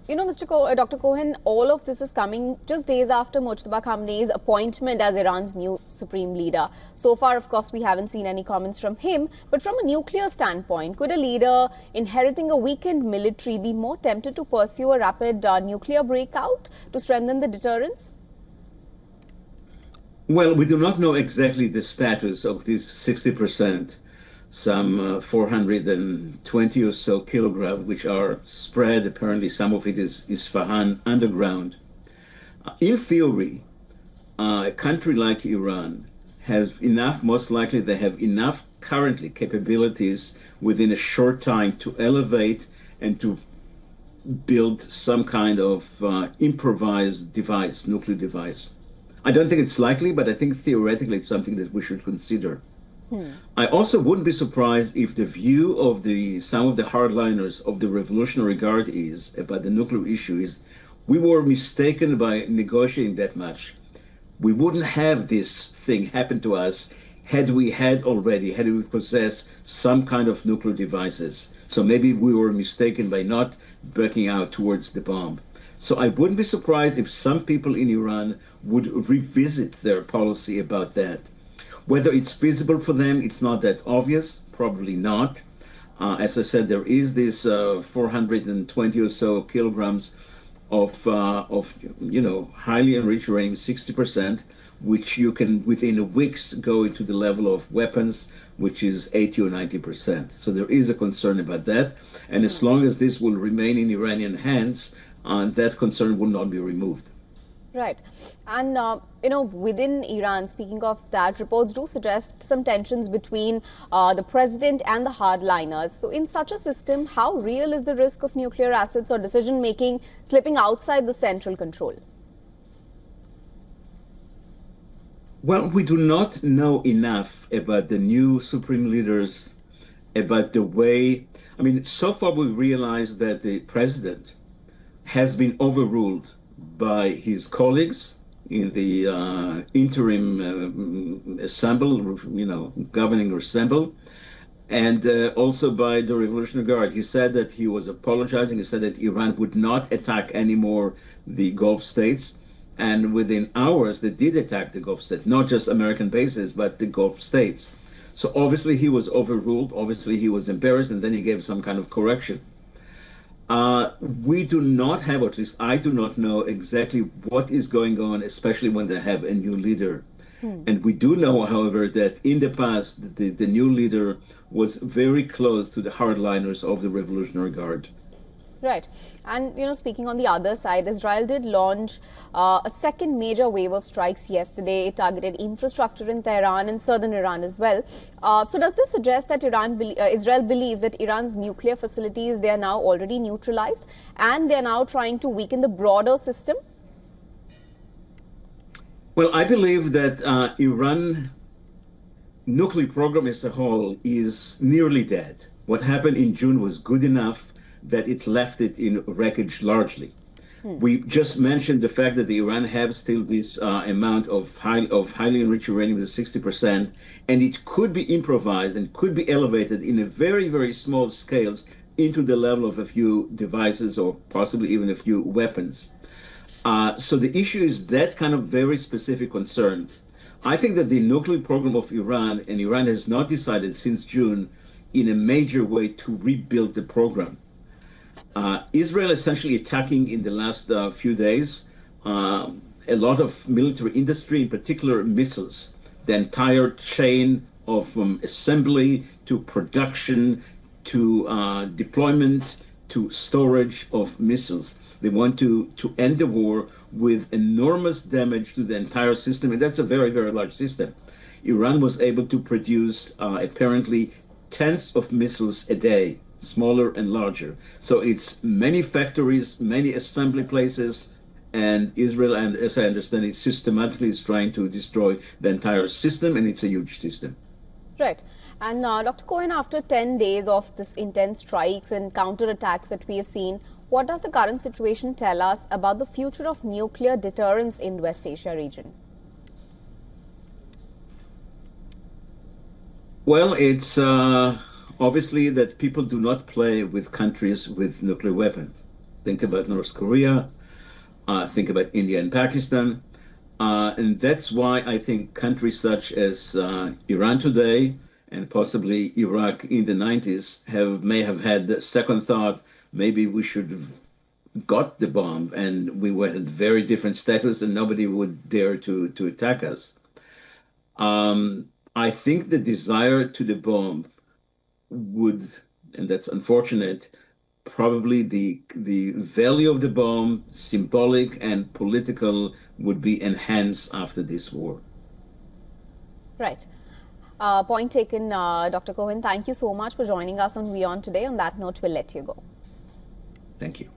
Dr. Cohen, all of this is coming just days after Mujtaba Khamenei's appointment as Iran's new supreme leader. So far, of course, we haven't seen any comments from him. But from a nuclear standpoint, could a leader inheriting a weakened military be more tempted to pursue a rapid nuclear breakout to strengthen the deterrence? Well, we do not know exactly the status of this 60%, some 420 or so kilograms, which are spread. Apparently, some of it is Isfahan underground. In theory, a country like Iran has enough, most likely they have enough currently capabilities within a short time to elevate and to build some kind of improvised device, nuclear device. I don't think it's likely, but I think theoretically it's something that we should consider. I also wouldn't be surprised if the view of some of the hardliners of the Revolutionary Guard is about the nuclear issue is we were mistaken by negotiating that much. We wouldn't have this thing happen to us had we possessed some kind of nuclear devices. So maybe we were mistaken by not breaking out towards the bomb. So I wouldn't be surprised if some people in Iran would revisit their policy about that. Whether it's feasible for them, it's not that obvious, probably not. As I said, there is this 420 or so kilograms of highly enriched uranium, 60%, which you can within weeks go into the level of weapons, which is 80 or 90%. So there is a concern about that. And as long as this will remain in Iranian hands, that concern will not be removed. Right. And, within Iran, speaking of that, reports do suggest some tensions between the president and the hardliners. So in such a system, how real is the risk of nuclear assets or decision-making slipping outside the central control? Well, we do not know enough about the new supreme leaders, about the way, so far we realize that the president has been overruled by his colleagues in the interim governing assembly, and also by the Revolutionary Guard. He said that he was apologizing. He said that Iran would not attack anymore the Gulf states. And within hours, they did attack the Gulf states, not just American bases, but the Gulf states. So obviously he was overruled. Obviously he was embarrassed, and then he gave some kind of correction. We do not have, or at least I do not know exactly what is going on, especially when they have a new leader. And we do know, however, that in the past, the new leader was very close to the hardliners of the Revolutionary Guard. Right. And, speaking on the other side, Israel did launch a second major wave of strikes yesterday. It targeted infrastructure in Tehran and southern Iran as well. So does this suggest that Israel believes that Iran's nuclear facilities, they are now already neutralized and they are now trying to weaken the broader system? Well, I believe that Iran nuclear program as a whole is nearly dead. What happened in June was good enough that it left it in wreckage largely. We just mentioned the fact that the Iran have still this amount of highly enriched uranium, the 60%, and it could be improvised and could be elevated in a very, very small scales into the level of a few devices or possibly even a few weapons. So the issue is that kind of very specific concern. I think that the nuclear program of Iran, and Iran has not decided since June in a major way to rebuild the program. Israel essentially attacking in the last few days a lot of military industry, in particular missiles, the entire chain of assembly to production to deployment to storage of missiles. They want to end the war with enormous damage to the entire system, and that's a very, very large system. Iran was able to produce apparently tens of missiles a day, smaller and larger. So it's many factories, many assembly places, and Israel, and as I understand it, systematically is trying to destroy the entire system, and it's a huge system. Right. And Dr. Cohen, after 10 days of this intense strikes and counterattacks that we have seen, what does the current situation tell us about the future of nuclear deterrence in the West Asia region? Well, it's obviously that people do not play with countries with nuclear weapons. Think about North Korea, think about India and Pakistan. And that's why I think countries such as Iran today and possibly Iraq in the 90s may have had the second thought, maybe we should have got the bomb and we were at very different status and nobody would dare to attack us. I think the desire to the bomb would, and that's unfortunate, probably the value of the bomb, symbolic and political, would be enhanced after this war. Right. Point taken, Dr. Cohen. Thank you so much for joining us on WION today. On that note, we'll let you go. Thank you.